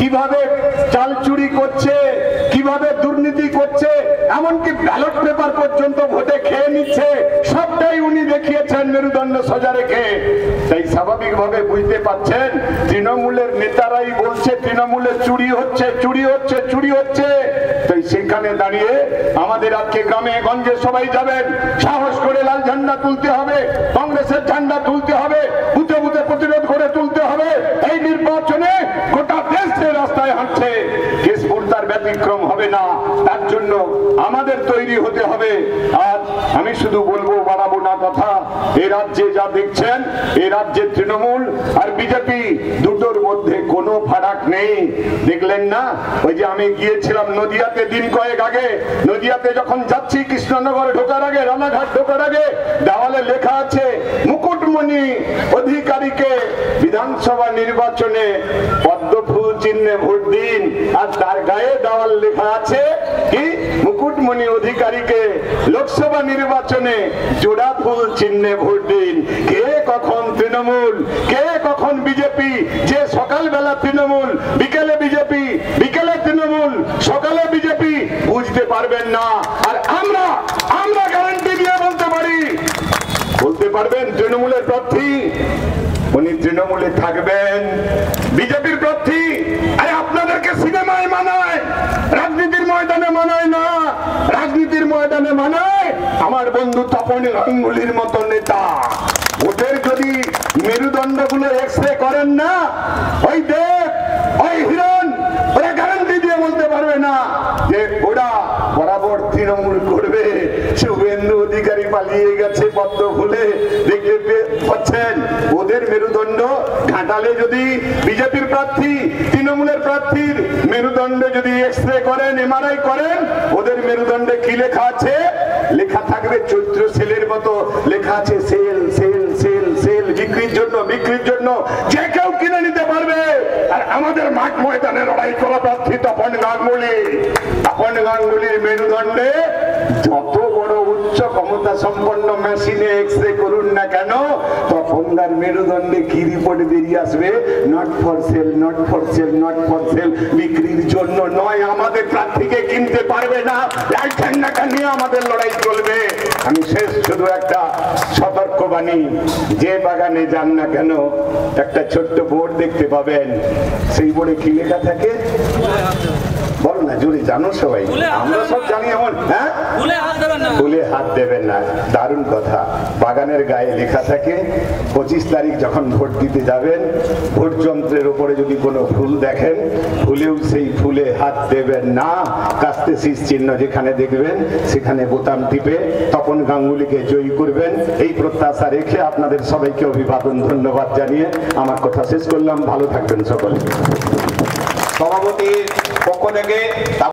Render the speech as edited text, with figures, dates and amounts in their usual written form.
কিভাবে চাল চুরি করছে, কিভাবে দুর্নীতি করছে, এমনকি ব্যালট পেপার পর্যন্ত ভোটে খেয়ে নিচ্ছে, সবটাই উনি দেখিয়েছেন মেরুদণ্ড সোজা রেখে। তাই স্বাভাবিকভাবে বুঝতে পারছেন তৃণমূলের নেতারাই বলছে তৃণমূলে চুরি হচ্ছে, চুরি হচ্ছে, চুরি হচ্ছে। তাই সেখানে দাঁড়িয়ে আমাদের আজকে গ্রামে গঞ্জে সবাই যাবেন, সাহস করে লাল ঝান্ডা তুলতে হবে, কংগ্রেসের ঝান্ডা তুলতে হবে, বুথে বুথে প্রতিরোধ করে তুলতে হবে। এই নির্বাচনে গোটা দেশ যে রাস্তায় হাঁটছে, কেশপুর তার ব্যতিক্রম হবে না। তার জন্য আমাদের তৈরি হতে হবে। আর আমি শুধু বলবো, বাড়াবো না কথা, এই রাজ্যে যা দেখছেন, এই রাজ্যে তৃণমূল আর বিজেপি দুটোর মধ্যে কোনো ফারাক নেই। দেখলেন না, ওই যে আমি গিয়েছিলাম নদিয়াতে দিন কয়েক আগে, নদিয়াতে যখন যাচ্ছি কৃষ্ণনগর ঢোকার আগে, রানাঘাট ঢোকার আগে দেওয়ালে লেখা আছে মুকুটমণি অধিকারীকে বিধানসভা নির্বাচনে পদ্মফুল চিহ্নে ভোট দিন। আর তার গায়ে দেওয়াল লেখা আছে কি, মুকুটমণি অধিকারীকে লোকসভা নির্বাচনে জোড়া ফুল চিহ্নে ভোট দিন। কে কখন তৃণমূল, কে কখন বিজেপি, যে সকালবেলা তৃণমূল, বিকেলে বিজেপি, বিকেলে তৃণমূল, সকালে বিজেপি, বুঝতে পারবেন না। আর আমরা গ্যারান্টি দিয়ে বলতে পারি, বলতে পারবেন তৃণমূলের প্রার্থী উনি তৃণমূলে থাকবেন, বিজেপির প্রার্থী আরে আপনাদেরকে সিনেমায় মানায়, রাজনীতির ময়দানে মানায় না। রাজনীতির ময়দানে মানায় আমার বন্ধু তপন গাঙ্গুলির মতো নেতা। ওদের যদি মেরুদণ্ডগুলো এক্সরে করেন না, ওই দেব, ওই হিরণ, ওরা গ্যারান্টি দিয়ে বলতে পারবে না যে ওরা বরাবর তৃণমূল করবে। শুভেন্দু অধিকারী পালিয়ে গেছে পদ্ম ফুলে, দেখতে পাচ্ছেন। ওদের মেরুদণ্ড ঘাটালে যদি বিজেপির প্রার্থী তৃণমূলের প্রার্থীর মেরুদণ্ডে যদি এক্সরে করেন, এমআরআই করেন, ওদের মেরুদণ্ডে কি লেখা আছে? লেখা থাকবে চৈত্র সেলের মতো, লেখা আছে সেল সেল সেল সেল, বিক্রির জন্য, বিক্রির জন্য, যে কেউ কিনে নিতে পারবে। আর আমাদের মাঠ ময়দানে লড়াই করা প্রার্থী তপন গাঙ্গুলি, তপন গাঙ্গুলির মেরুদণ্ডে যত বড় উচ্চ ক্ষমতা সম্পন্ন মেশিনে এক্সরে করুন না কেন, তপনদার মেরুদণ্ডে কি রিপোর্ট বেরিয়ে আসবে? Not for sale, not for sale, not for sale, বিক্রির জন্য নয়। আমাদের প্রার্থীকে কিনতে পারবে না, লাল ঝান্ডাটা নিয়ে আমাদের লড়াই চলবে। আমি শেষ শুধু একটা সতর্কবাণী, যে বাগানে যান না কেন একটা ছোট্ট বোর্ড দেখতে পাবেন, সেই বোর্ডে কি লেখা থাকে বল না, জুড়ে জানো সবাই, আমরা সব জানি এমন, হ্যাঁ, ফুলে হাত দেবেন না। দারুণ কথা। বাগানের গায়ে লেখা থাকে 25 তারিখ যখন ভোট দিতে যাবেন, ভোট যন্ত্রের উপরে যদি কোনো ফুল দেখেন, ফুলেও সেই ফুলে হাত দেবেন না। কাস্তে শীষ চিহ্ন যেখানে দেখবেন সেখানে বোতাম টিপে তপন গাঙ্গুলিকে জয়ী করবেন। এই প্রত্যাশা রেখে আপনাদের সবাইকে অভিবাদন, ধন্যবাদ জানিয়ে আমার কথা শেষ করলাম। ভালো থাকবেন সকলে। সভাপতির পক্ষ থেকে